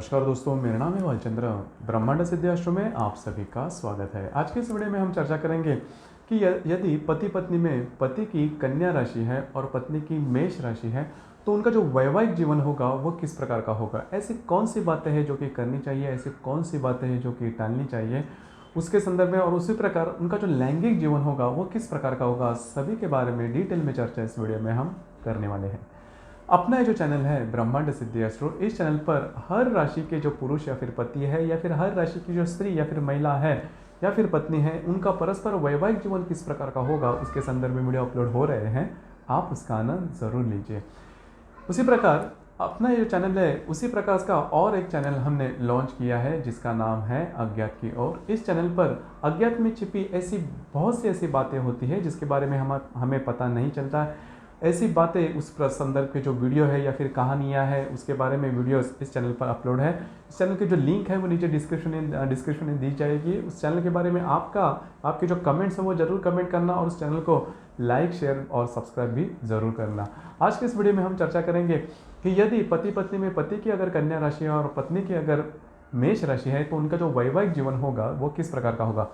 नमस्कार दोस्तों, मेरा नाम है भालचंद्र। ब्रह्मांड सिद्धाश्रम में आप सभी का स्वागत है। आज के इस वीडियो में हम चर्चा करेंगे कि यदि पति पत्नी में पति की कन्या राशि है और पत्नी की मेष राशि है तो उनका जो वैवाहिक जीवन होगा वो किस प्रकार का होगा। ऐसी कौन सी बातें हैं जो कि करनी चाहिए, ऐसी कौन सी बातें हैं जो कि टालनी चाहिए उसके संदर्भ में, और उसी प्रकार उनका जो लैंगिक जीवन होगा वो किस प्रकार का होगा, सभी के बारे में डिटेल में चर्चा इस वीडियो में हम करने वाले हैं। अपना ये जो चैनल है ब्रह्मांड सिद्धि एस्ट्रो, इस चैनल पर हर राशि के जो पुरुष या फिर पति है या फिर हर राशि की जो स्त्री या फिर महिला है या फिर पत्नी है, उनका परस्पर वैवाहिक जीवन किस प्रकार का होगा उसके संदर्भ में वीडियो अपलोड हो रहे हैं। आप उसका आनंद जरूर लीजिए। उसी प्रकार अपना ये जो चैनल है उसी प्रकार का और एक चैनल हमने लॉन्च किया है जिसका नाम है अज्ञात की ओर। इस चैनल पर अज्ञात में छिपी ऐसी बहुत सी ऐसी बातें होती है जिसके बारे में हमें पता नहीं चलता। ऐसी बातें उस संदर्भ के जो वीडियो है या फिर कहानियाँ है उसके बारे में वीडियोस इस चैनल पर अपलोड है। इस चैनल की जो लिंक है वो नीचे डिस्क्रिप्शन में दी जाएगी। उस चैनल के बारे में आपके जो कमेंट्स हैं वो जरूर कमेंट करना और उस चैनल को लाइक, शेयर और सब्सक्राइब भी जरूर करना। आज के इस वीडियो में हम चर्चा करेंगे कि यदि पति पत्नी में पति की अगर कन्या राशि है और पत्नी की अगर मेष राशि है तो उनका जो वैवाहिक जीवन होगा वो किस प्रकार का होगा।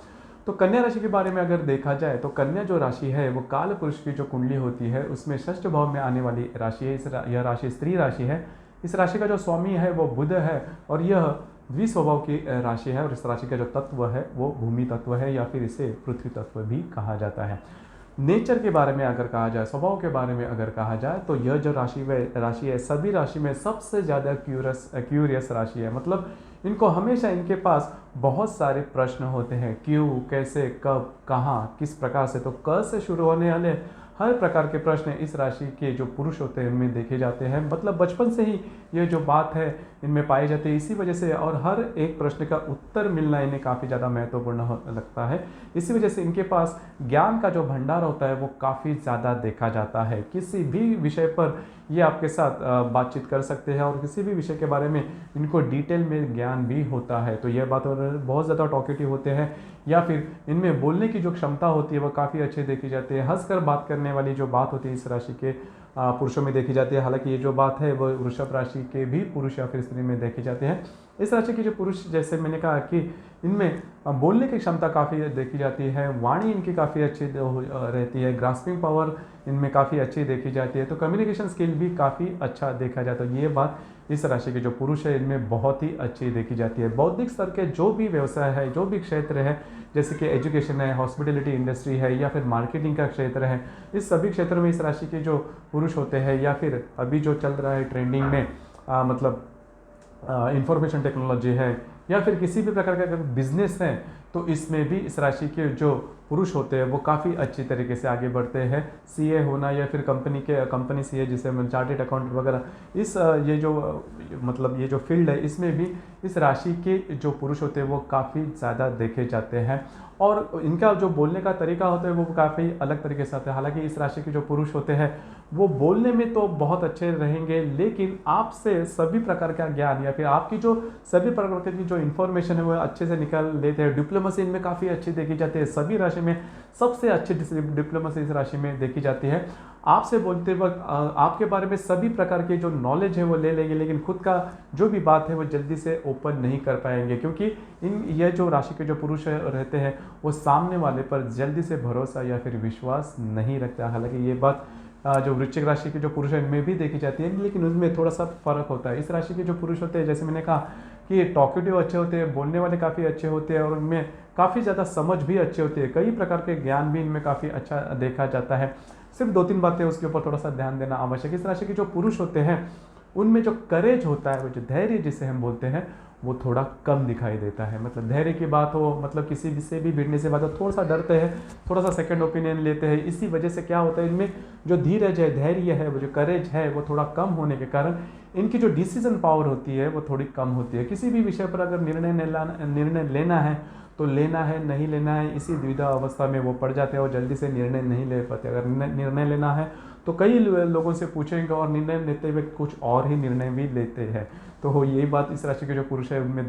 तो कन्या राशि के बारे में अगर देखा जाए तो कन्या जो राशि है वो काल पुरुष की जो कुंडली होती है उसमें षष्ठ भाव में आने वाली राशि है। यह राशि स्त्री राशि है। इस राशि का जो स्वामी है वो बुध है और यह द्विस्वभाव की राशि है और इस राशि का जो तत्व है वो भूमि तत्व है या फिर इसे पृथ्वी तत्व भी कहा जाता है। नेचर के बारे में अगर कहा जाए, स्वभाव के बारे में अगर कहा जाए तो यह जो राशि है सभी राशि में सबसे ज़्यादा क्यूरियस राशि है। मतलब इनको हमेशा इनके पास बहुत सारे प्रश्न होते हैं, क्यों, कैसे, कब, कहाँ, किस प्रकार से। तो क से शुरू होने वाले हर प्रकार के प्रश्न इस राशि के जो पुरुष होते हैं इनमें देखे जाते हैं। मतलब बचपन से ही ये जो बात है इनमें पाई जाती है। इसी वजह से और हर एक प्रश्न का उत्तर मिलना इन्हें काफ़ी ज़्यादा महत्वपूर्ण लगता है। इसी वजह से इनके पास ज्ञान का जो भंडार होता है वो काफ़ी ज़्यादा देखा जाता है। किसी भी विषय पर ये आपके साथ बातचीत कर सकते हैं और किसी भी विषय के बारे में इनको डिटेल में ज्ञान भी होता है। तो यह बात बहुत ज़्यादा टॉकेटिव होते हैं या फिर इनमें बोलने की जो क्षमता होती है वो काफ़ी अच्छी देखी जाती है। हंसकर बात करने वाली जो बात होती है इस राशि के पुरुषों में देखी जाती है। हालांकि ये जो बात है वो वृषभ राशि के भी पुरुष या फिर स्त्री में देखे जाते हैं। इस राशि के जो पुरुष, जैसे मैंने कहा कि इनमें बोलने की क्षमता काफ़ी देखी जाती है, वाणी इनकी काफ़ी अच्छी रहती है, ग्रास्पिंग पावर इनमें काफ़ी अच्छी देखी जाती है, तो कम्युनिकेशन स्किल भी काफ़ी अच्छा देखा जाता है। ये बात इस राशि के जो पुरुष है इनमें बहुत ही अच्छी देखी जाती है। बौद्धिक स्तर के जो भी व्यवसाय है, जो भी क्षेत्र है, जैसे कि एजुकेशन है, हॉस्पिटलिटी इंडस्ट्री है या फिर मार्केटिंग का क्षेत्र है, इस सभी क्षेत्र में इस राशि के जो पुरुष होते हैं या फिर अभी जो चल रहा है ट्रेंडिंग में मतलब इंफॉर्मेशन टेक्नोलॉजी है या फिर किसी भी प्रकार का अगर बिजनेस है तो इसमें भी इस राशि के जो पुरुष होते हैं वो काफ़ी अच्छी तरीके से आगे बढ़ते हैं। सीए होना या फिर कंपनी सीए जिसे हम चार्टेड अकाउंटेंट वगैरह, इस ये जो फील्ड है इसमें भी इस राशि के जो पुरुष होते हैं वो काफ़ी ज़्यादा देखे जाते हैं और इनका जो बोलने का तरीका होता है वो काफ़ी अलग तरीके से आता है। हालांकि इस राशि के जो पुरुष होते हैं वो बोलने में तो बहुत अच्छे रहेंगे लेकिन आपसे सभी प्रकार का ज्ञान या फिर आपकी जो सभी प्रकार की जो इन्फॉर्मेशन है वो अच्छे से निकाल लेते हैं। डिप्लोमेसी इनमें काफ़ी अच्छी देखी जाती है। सभी राशि में सबसे अच्छी डिप्लोमेसी इस राशि में देखी जाती है। आपसे बोलते वक्त आपके बारे में सभी प्रकार के जो नॉलेज है वो ले लेंगे लेकिन खुद का जो भी बात है वो जल्दी से ओपन नहीं कर पाएंगे क्योंकि ये जो राशि के जो पुरुष रहते हैं वो सामने वाले पर जल्दी से भरोसा या फिर विश्वास नहीं रखता। हालांकि ये बात जो वृश्चिक राशि के जो पुरुष हैं इनमें भी देखी जाती है लेकिन उनमें थोड़ा सा फर्क होता है। इस राशि के जो पुरुष होते हैं, जैसे मैंने कहा कि टॉकेटिव अच्छे होते हैं, बोलने वाले काफ़ी अच्छे होते हैं और उनमें काफ़ी ज़्यादा समझ भी अच्छी होती है। कई प्रकार के ज्ञान भी इनमें काफ़ी अच्छा देखा जाता है। सिर्फ 2-3 बातें उसके ऊपर थोड़ा सा ध्यान देना आवश्यक है। इस राशि के जो पुरुष होते हैं उनमें जो करेज होता है, वो जो धैर्य जिसे हम बोलते हैं, वो थोड़ा कम दिखाई देता है। मतलब धैर्य की बात हो, मतलब किसी भी से भी भिड़ने से बात हो, थोड़ा सा डरते हैं, थोड़ा सा सेकंड ओपिनियन लेते हैं। इसी वजह से क्या होता है, इनमें जो धीरज है, धैर्य है, वो जो करेज है वो थोड़ा कम होने के कारण इनकी जो डिसीजन पावर होती है वो थोड़ी कम होती है। किसी भी विषय पर अगर निर्णय लेना है तो लेना है, नहीं लेना है, इसी द्विधा अवस्था में वो पड़ जाते हैं और जल्दी से निर्णय नहीं ले पाते। अगर निर्णय लेना है तो कई लोगों से पूछेंगे और निर्णय लेते हुए कुछ और ही निर्णय भी लेते हैं। तो यही बात इस राशि के जो पुरुष है उनमें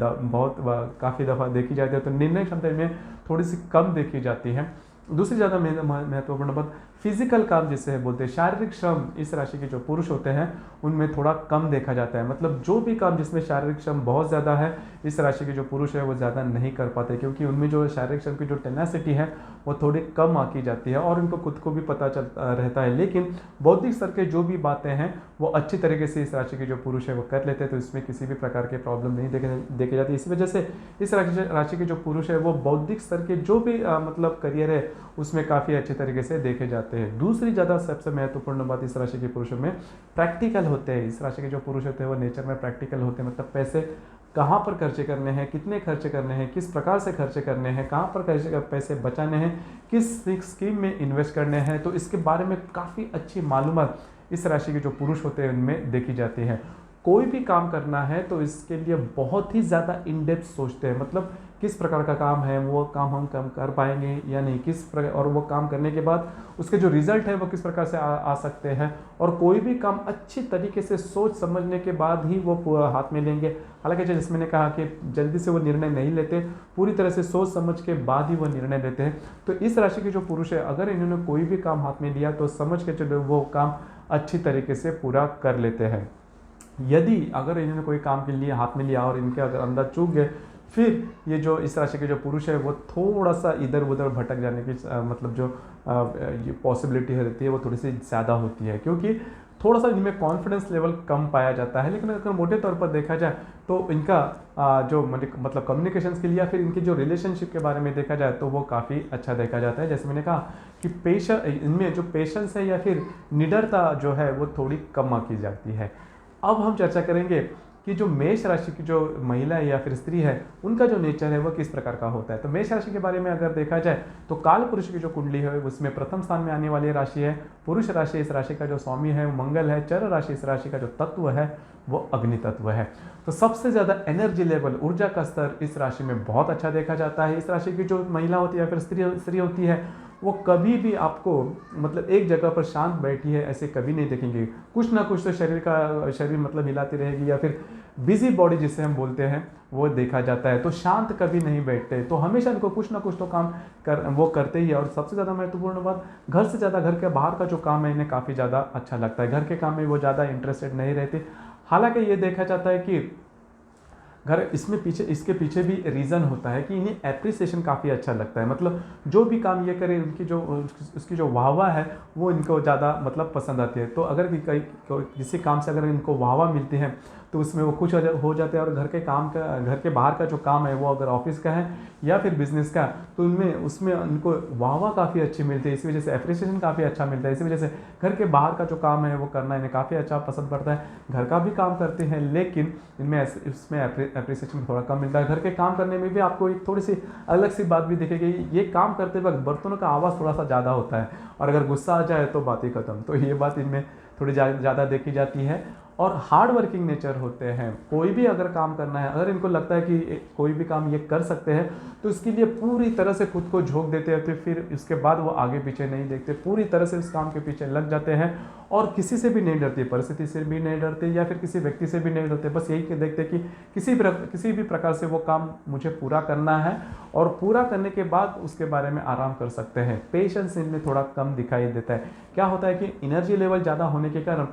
काफ़ी दफ़ा देखी जाती है। तो निर्णय क्षमता में थोड़ी सी कम देखी जाती है। दूसरी ज़्यादा महत्वपूर्ण बात, फिजिकल काम जिसे है बोलते हैं, शारीरिक श्रम इस राशि के जो पुरुष होते हैं उनमें थोड़ा कम देखा जाता है। मतलब जो भी काम जिसमें शारीरिक श्रम बहुत ज़्यादा है, इस राशि के जो पुरुष है वो ज़्यादा नहीं कर पाते, क्योंकि उनमें जो शारीरिक श्रम की जो टेनासिटी है वो थोड़ी कम आकी जाती है और उनको खुद को भी पता चलता रहता है। लेकिन बौद्धिक स्तर के जो भी बातें हैं वो अच्छी तरीके से इस राशि के जो पुरुष है वो कर लेते हैं, तो इसमें किसी भी प्रकार के प्रॉब्लम नहीं देखे जाती। इसी वजह से इस राशि के जो पुरुष है वो बौद्धिक स्तर के जो भी मतलब करियर है उसमें काफ़ी अच्छे तरीके से देखे जाते हैं। दूसरी ज़्यादा सबसे महत्वपूर्ण बात इस राशि के पुरुषों में प्रैक्टिकल होते हैं। इस राशि के जो पुरुष होते हैं वो नेचर में प्रैक्टिकल होते हैं, मतलब पैसे कहाँ पर खर्चे करने हैं, कितने खर्चे करने हैं, किस प्रकार से खर्चे करने हैं, कहाँ पर पैसे बचाने हैं, किस स्कीम में इन्वेस्ट करने हैं, तो इसके बारे में काफ़ी अच्छी मालूमात इस राशि के जो पुरुष होते हैं उनमें देखी जाती है। कोई भी काम करना है तो इसके लिए बहुत ही ज़्यादा इन डेप्थ सोचते हैं, मतलब किस प्रकार का काम है, वो काम हम कम कर पाएंगे या नहीं, किस प्रकार, और वो काम करने के बाद उसके जो रिजल्ट है वो किस प्रकार से आ सकते हैं, और कोई भी काम अच्छी तरीके से सोच समझने के बाद ही वो हाथ में लेंगे। हालांकि जैसे मैंने कहा कि जल्दी से वो निर्णय नहीं लेते, पूरी तरह से सोच समझ के बाद ही वो निर्णय लेते हैं। तो इस राशि के जो पुरुष है अगर इन्होंने कोई भी काम हाथ में लिया तो समझ के चलो वो काम अच्छी तरीके से पूरा कर लेते हैं। यदि अगर इन्होंने कोई काम के लिए हाथ में लिया और इनके अगर अंदर चूक गए, फिर ये जो इस राशि के जो पुरुष है वो थोड़ा सा इधर उधर भटक जाने की मतलब जो ये पॉसिबिलिटी रहती है वो थोड़ी सी ज़्यादा होती है, क्योंकि थोड़ा सा इनमें कॉन्फिडेंस लेवल कम पाया जाता है। लेकिन अगर मोटे तौर पर देखा जाए तो इनका जो मतलब कम्युनिकेशन स्किल या फिर इनकी जो रिलेशनशिप के बारे में देखा जाए तो वो काफ़ी अच्छा देखा जाता है। जैसे मैंने कहा कि इनमें जो पेशेंस है या फिर निडरता जो है वो थोड़ी कम आकी जाती है। अब हम चर्चा करेंगे कि जो मेष राशि की जो महिला है या फिर स्त्री है उनका जो नेचर है वो किस प्रकार का होता है। तो मेष राशि के बारे में अगर देखा जाए तो काल पुरुष की जो कुंडली है उसमें प्रथम स्थान में आने वाली राशि है पुरुष राशि। इस राशि का जो स्वामी है वो मंगल है। चर राशि इस राशि का जो तत्व है वो अग्नि तत्व है। तो सबसे ज़्यादा एनर्जी लेवल, ऊर्जा का स्तर इस राशि में बहुत अच्छा देखा जाता है। इस राशि की जो महिला होती है या फिर स्त्री होती है वो कभी भी आपको मतलब एक जगह पर शांत बैठी है ऐसे कभी नहीं देखेंगे। कुछ ना कुछ तो शरीर मतलब हिलाती रहेगी या फिर बिजी बॉडी जिसे हम बोलते हैं वो देखा जाता है। तो शांत कभी नहीं बैठते, तो हमेशा इनको कुछ ना कुछ तो काम वो करते ही है। और सबसे ज़्यादा महत्वपूर्ण बात, घर से ज़्यादा घर के बाहर का जो काम है इन्हें काफ़ी ज़्यादा अच्छा लगता है। घर के काम में वो ज़्यादा इंटरेस्टेड नहीं रहते। हालांकि ये देखा जाता है कि इसके पीछे भी रीज़न होता है कि इन्हें एप्रिसिएशन काफ़ी अच्छा लगता है। मतलब जो भी काम ये करे उसकी जो वाहवाह है वो इनको ज़्यादा मतलब पसंद आती है। तो अगर किसी काम से अगर इनको वाहवाह मिलती है तो उसमें वो खुश हो जाते हैं। और घर के बाहर का जो काम है वो अगर ऑफिस का है या फिर बिजनेस का तो उसमें उनको वाहवाह काफ़ी अच्छी मिलती है। इसी वजह से एप्रिसिएशन काफ़ी अच्छा मिलता है। इसी वजह से घर के बाहर का जो काम है वो करना इन्हें काफ़ी अच्छा पसंद पड़ता है। घर का भी काम करते हैं लेकिन इसमें एप्रिसिएशन थोड़ा कम मिलता है। घर के काम करने में भी आपको एक थोड़ी सी अलग सी बात भी दिखेगी। ये काम करते वक्त बर्तनों का आवाज़ थोड़ा सा ज़्यादा होता है और अगर गुस्सा आ जाए तो बात ही खत्म। तो ये बात इनमें थोड़ी ज़्यादा देखी जाती है। और हार्ड वर्किंग नेचर होते हैं। कोई भी अगर काम करना है, अगर इनको लगता है कि कोई भी काम ये कर सकते हैं तो इसके लिए पूरी तरह से खुद को झोंक देते हैं। फिर इसके बाद वो आगे पीछे नहीं देखते, पूरी तरह से इस काम के पीछे लग जाते हैं और किसी से भी नहीं डरते, परिस्थिति से भी नहीं डरते या फिर किसी व्यक्ति से भी नहीं डरते। बस यही देखते कि किसी भी प्रकार से वो काम मुझे पूरा करना है और पूरा करने के बाद उसके बारे में आराम कर सकते हैं। पेशेंस इनमें थोड़ा कम दिखाई देता है। क्या होता है कि एनर्जी लेवल ज़्यादा होने के कारण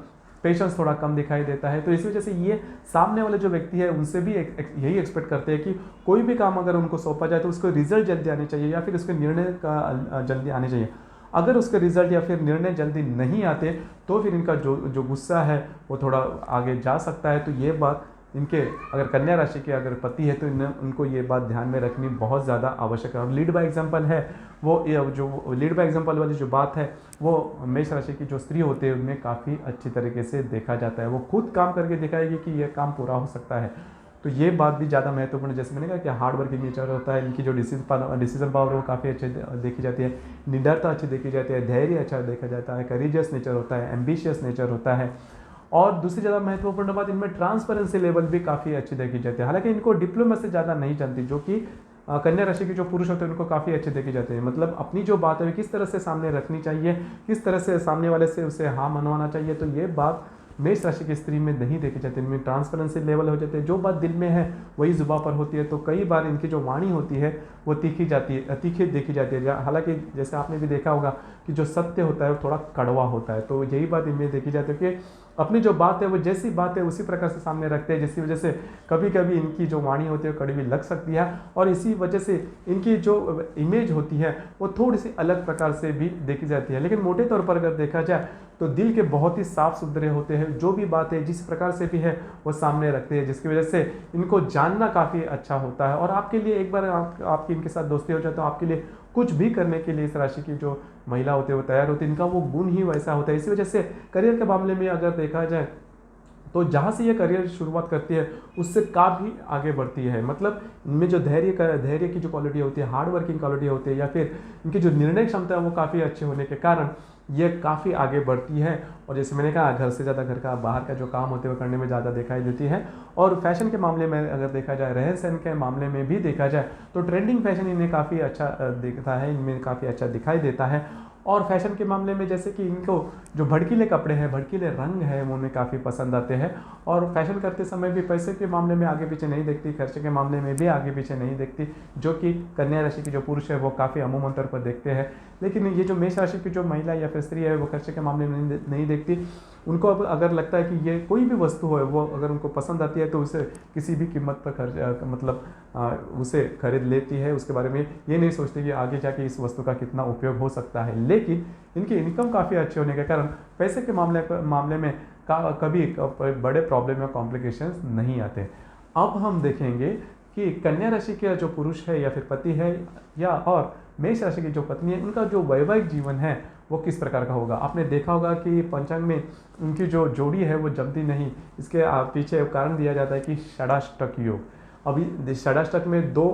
पेशेंस थोड़ा कम दिखाई देता है। तो इसी वजह से ये सामने वाले जो व्यक्ति है उनसे भी यही एक्सपेक्ट करते हैं कि कोई भी काम अगर उनको सौंपा जाए तो उसको रिजल्ट जल्दी आनी चाहिए या फिर उसके निर्णय का जल्दी आने चाहिए। अगर उसके रिजल्ट या फिर निर्णय जल्दी नहीं आते तो फिर इनका जो गुस्सा है वो थोड़ा आगे जा सकता है। तो ये बात इनके अगर कन्या राशि के अगर पति है तो उनको ये बात ध्यान में रखनी बहुत ज़्यादा आवश्यक है। और लीड बाय एग्जांपल है वो जो लीड बाय एग्जांपल वाली जो बात है वो मेष राशि की जो स्त्री होती है उनमें काफ़ी अच्छी तरीके से देखा जाता है। वो खुद काम करके दिखाएगी कि यह काम पूरा हो सकता है। तो ये बात भी ज़्यादा महत्वपूर्ण है। जैसे मैंने कहा कि हार्ड वर्किंग नेचर होता है, इनकी जो डिसीजन पावर है वो काफ़ी अच्छे देखी जाती है, निडरता अच्छी देखी जाती है, धैर्य अच्छा देखा जाता है, करेजियस नेचर होता है, एम्बिशियस नेचर होता है। और दूसरी ज़्यादा महत्वपूर्ण बात, इनमें ट्रांसपेरेंसी लेवल भी काफ़ी अच्छी देखी जाती है। हालांकि इनको डिप्लोमेसी ज़्यादा नहीं जानती, जो कि कन्या राशि के जो पुरुष होते हैं उनको काफ़ी अच्छे देखे जाते हैं। मतलब अपनी जो बात है किस तरह से सामने रखनी चाहिए, किस तरह से सामने वाले से उसे हाँ मनवाना चाहिए, तो ये बात मेष राशि की स्त्री में नहीं देखी जाती। इनमें ट्रांसपेरेंसी लेवल हो जाते हैं, जो बात दिल में है वही जुबान पर होती है। तो कई बार इनकी जो वाणी होती है वो तीखी देखी जाती है। हालांकि जैसे आपने भी देखा होगा कि जो सत्य होता है वो थोड़ा कड़वा होता है। तो यही बात इनमें देखी जाती है कि अपनी जो बात है वो जैसी बात है उसी प्रकार से सामने रखते हैं, जिसकी वजह से कभी कभी इनकी जो वाणी होती है वो कड़वी लग सकती है, और इसी वजह से इनकी जो इमेज होती है वो थोड़ी सी अलग प्रकार से भी देखी जाती है। लेकिन मोटे तौर पर अगर देखा जाए तो दिल के बहुत ही साफ सुथरे होते हैं, जो भी बात है जिस प्रकार से भी है वो सामने रखते हैं, जिसकी वजह से इनको जानना काफ़ी अच्छा होता है। और आपके लिए एक बार आपकी इनके साथ दोस्ती हो जाए तो आपके लिए कुछ भी करने के लिए इस राशि की जो महिला होती है वो तैयार होती है। इनका वो गुण ही वैसा होता है। इसी वजह से करियर के मामले में अगर देखा जाए तो जहाँ से ये करियर शुरुआत करती है उससे काफ़ी आगे बढ़ती है। मतलब इनमें जो धैर्य की जो क्वालिटी होती है, हार्ड वर्किंग क्वालिटी होती है, या फिर इनकी जो निर्णय क्षमता है वो काफ़ी अच्छी होने के कारण ये काफ़ी आगे बढ़ती है। और जैसे मैंने कहा, घर से ज़्यादा घर का बाहर का जो काम होते हैं वो करने में ज़्यादा दिखाई देती है। और फैशन के मामले में अगर देखा जाए, रहन सहन के मामले में भी देखा जाए तो ट्रेंडिंग फैशन इन्हें काफ़ी अच्छा दिखता है, इनमें काफ़ी अच्छा दिखाई देता है। और फैशन के मामले में जैसे कि इनको जो भड़कीले कपड़े हैं, भड़कीले रंग है, वो उन्हें काफ़ी पसंद आते हैं। और फैशन करते समय भी पैसे के मामले में आगे पीछे नहीं देखती, खर्चे के मामले में भी आगे पीछे नहीं देखती, जो कि कन्या राशि के जो पुरुष है वो काफ़ी अमूमन तौर पर देखते हैं। लेकिन ये जो मेष राशि की जो महिला या फिर स्त्री है वो खर्चे के मामले में नहीं देखती। उनको अब अगर लगता है कि ये कोई भी वस्तु है वो अगर उनको पसंद आती है तो उसे किसी भी कीमत पर उसे खरीद लेती है। उसके बारे में ये नहीं सोचती कि आगे जाके इस वस्तु का कितना उपयोग हो सकता है। लेकिन इनकी इनकम काफ़ी अच्छे होने के कारण पैसे के मामले में कभी बड़े प्रॉब्लम या कॉम्प्लिकेशंस नहीं आते। अब हम देखेंगे कि कन्या राशि के जो पुरुष है या फिर पति है या और मेष राशि की जो पत्नी है, उनका जो वैवाहिक जीवन है वो किस प्रकार का होगा। आपने देखा होगा कि पंचांग में उनकी जो जोड़ी है वो जमती नहीं। इसके पीछे कारण दिया जाता है कि षडाष्टक योग। अभी षडाष्टक में दो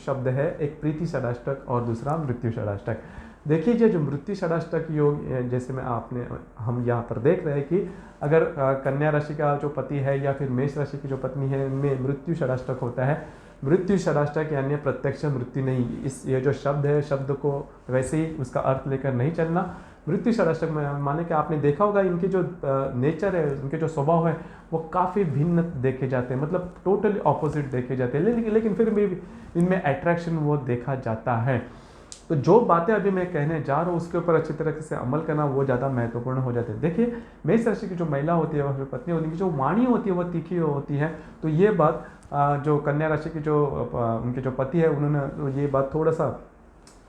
शब्द है, एक प्रीति षडाष्टक और दूसरा मृत्यु षडाष्टक। देखिए जो मृत्यु षडाष्टक योग, जैसे हम यहाँ पर देख रहे हैं कि अगर कन्या राशि का जो पति है या फिर मेष राशि की जो पत्नी है, इनमें मृत्यु षडाष्टक होता है। मृत्यु षडाष्टक यानी प्रत्यक्ष मृत्यु नहीं, ये जो शब्द है, शब्द को वैसे ही उसका अर्थ लेकर नहीं चलना। मृत्यु षडाष्टक में माने कि आपने देखा होगा इनके जो नेचर है, उनके जो स्वभाव है वो काफ़ी भिन्न देखे जाते हैं, मतलब टोटली ऑपोजिट देखे जाते हैं, लेकिन फिर भी इनमें अट्रैक्शन वो देखा जाता है। तो जो बातें अभी मैं कहने जा रहा हूँ उसके ऊपर अच्छी तरह से अमल करना वो ज़्यादा महत्वपूर्ण हो जाते हैं। देखिए मेष राशि की जो महिला होती है वह पत्नी होती है, जो वाणी होती है वो तीखी होती है। तो ये बात जो कन्या राशि की जो उनके जो पति है उन्होंने ये बात थोड़ा सा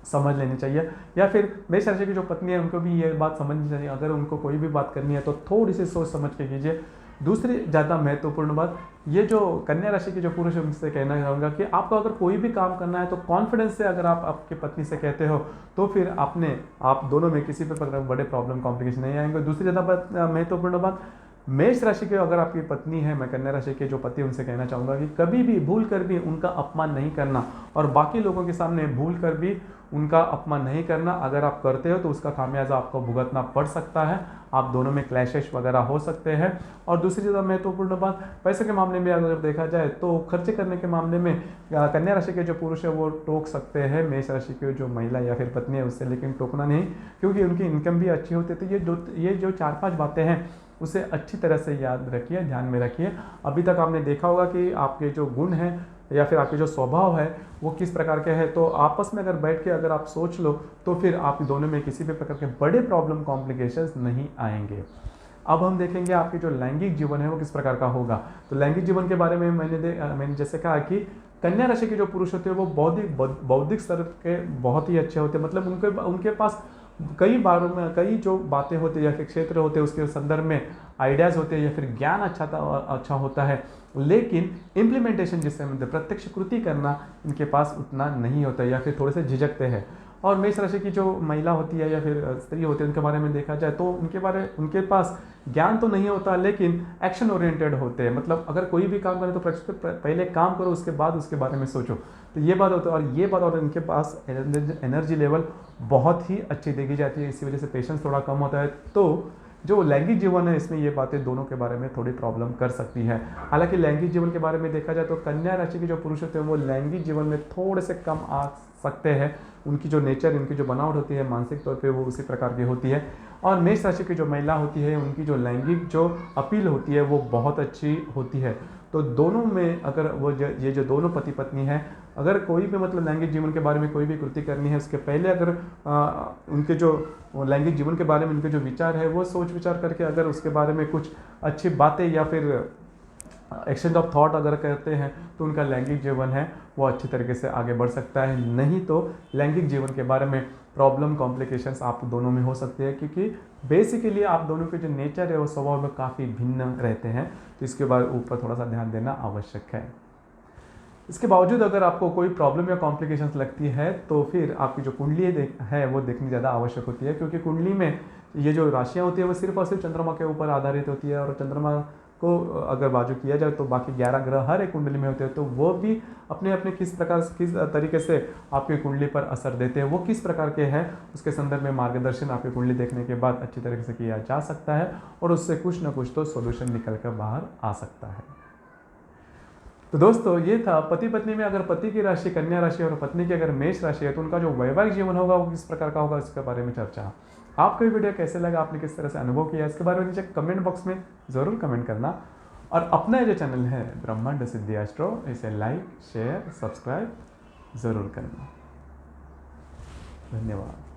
समझ लेनी चाहिए, या फिर मेष राशि की जो पत्नी है उनको भी ये बात समझनी चाहिए। अगर उनको कोई भी बात करनी है तो थोड़ी सी सोच समझ के कीजिए। दूसरी ज़्यादा महत्वपूर्ण बात, ये जो कन्या राशि के जो पुरुष है उनसे कहना चाहूँगा कि आपको अगर कोई भी काम करना है तो कॉन्फिडेंस से अगर आप आपकी पत्नी से कहते हो तो फिर आप दोनों में किसी पर बड़े प्रॉब्लम कॉम्प्लिकेशन नहीं आएंगे। दूसरी ज़्यादा महत्वपूर्ण बात, मेष राशि के अगर आपकी पत्नी है, मैं कन्या राशि के जो पति उनसे कहना चाहूँगा कि कभी भी भूल कर भी उनका अपमान नहीं करना, और बाकी लोगों के सामने भूल कर भी उनका अपमान नहीं करना। अगर आप करते हो तो उसका खामियाजा आपको भुगतना पड़ सकता है, आप दोनों में क्लैशेस वगैरह हो सकते हैं। और दूसरी ज़्यादा महत्वपूर्ण बात, पैसे के मामले में अगर देखा जाए तो खर्चे करने के मामले में कन्या राशि के जो पुरुष है वो टोक सकते हैं मेष राशि की जो महिला या फिर पत्नी है उससे, लेकिन टोकना नहीं, क्योंकि उनकी इनकम भी अच्छी होती है। तो ये जो 4-5 बातें हैं उसे अच्छी तरह से याद रखिए, ध्यान में रखिए। अभी तक आपने देखा होगा कि आपके जो गुण हैं या फिर आपके जो स्वभाव है वो किस प्रकार के हैं। तो आपस में अगर बैठ के अगर आप सोच लो तो फिर आप दोनों में किसी भी प्रकार के बड़े प्रॉब्लम कॉम्प्लिकेशंस नहीं आएंगे। अब हम देखेंगे आपके जो लैंगिक जीवन है वो किस प्रकार का होगा। तो लैंगिक जीवन के बारे में मैंने जैसे कहा कि कन्या राशि के जो पुरुष होते हैं वो बौद्धिक स्तर के बहुत ही अच्छे होते हैं। मतलब उनके पास कई जो बातें होती है या फिर क्षेत्र होते हैं उसके संदर्भ में आइडियाज़ होते हैं या फिर ज्ञान अच्छा होता है, लेकिन इम्प्लीमेंटेशन जिससे मतलब प्रत्यक्ष कृति करना इनके पास उतना नहीं होता है या फिर थोड़े से झिझकते हैं। और मेष राशि की जो महिला होती है या फिर स्त्री होती है उनके बारे में देखा जाए तो उनके पास ज्ञान तो नहीं होता, लेकिन एक्शन ओरिएंटेड होते हैं। मतलब अगर कोई भी काम करें तो पहले काम करो, उसके बाद उसके बारे में सोचो। तो ये बात होता है, और इनके पास एनर्जी लेवल बहुत ही अच्छी देखी जाती है। इसी वजह से पेशेंस थोड़ा कम होता है। तो जो लैंगिक जीवन है इसमें ये बातें दोनों के बारे में थोड़ी प्रॉब्लम कर सकती है। हालांकि लैंगिक जीवन के बारे में देखा जाए तो कन्या राशि के जो पुरुष होते हैं वो लैंगिक जीवन में थोड़े से कम आ सकते हैं। उनकी जो नेचर, इनकी जो बनावट होती है मानसिक तौर पे वो उसी प्रकार की होती है। और मेष राशि की जो महिला होती है उनकी जो लैंगिक जो अपील होती है वो बहुत अच्छी होती है। तो दोनों में अगर वो ये जो दोनों पति पत्नी हैं, अगर कोई भी मतलब लैंगिक जीवन के बारे में कोई भी कृति करनी है, उसके पहले अगर उनके जो लैंगिक जीवन के बारे में उनके जो विचार है वो सोच विचार करके अगर उसके बारे में कुछ अच्छी बातें या फिर एक्सचेंज ऑफ थॉट अगर करते हैं तो उनका लैंगिक जीवन है वो अच्छी तरीके से आगे बढ़ सकता है। नहीं तो लैंगिक जीवन के बारे में प्रॉब्लम कॉम्प्लिकेशंस आप दोनों में हो सकते हैं, क्योंकि बेसिकली आप दोनों के जो नेचर है वो स्वभाव में काफ़ी भिन्न रहते हैं। तो इसके बाद ऊपर थोड़ा सा ध्यान देना आवश्यक है। इसके बावजूद अगर आपको कोई प्रॉब्लम या कॉम्प्लिकेशंस लगती है तो फिर आपकी जो कुंडली है वो देखनी ज़्यादा आवश्यक होती है, क्योंकि कुंडली में ये जो राशियाँ होती है वो सिर्फ और सिर्फ चंद्रमा के ऊपर आधारित होती है। और चंद्रमा को अगर बाजू किया जाए तो बाकी 11 ग्रह हर एक कुंडली में होते हैं, तो वो भी अपने अपने किस तरीके से आपकी कुंडली पर असर देते हैं, वो किस प्रकार के हैं, उसके संदर्भ में मार्गदर्शन आपकी कुंडली देखने के बाद अच्छी तरीके से किया जा सकता है और उससे कुछ ना कुछ तो सोल्यूशन निकल कर बाहर आ सकता है। तो दोस्तों ये था पति पत्नी में अगर पति की राशि कन्या राशि और पत्नी की अगर मेष राशि है तो उनका जो वैवाहिक जीवन होगा वो किस प्रकार का होगा, इसके बारे में चर्चा। आपको ये वीडियो कैसे लगा, आपने किस तरह से अनुभव किया, इसके बारे में नीचे कमेंट बॉक्स में ज़रूर कमेंट करना। और अपना जो चैनल है ब्रह्मांड सिद्धि एस्ट्रो, इसे लाइक शेयर सब्सक्राइब ज़रूर करना। धन्यवाद।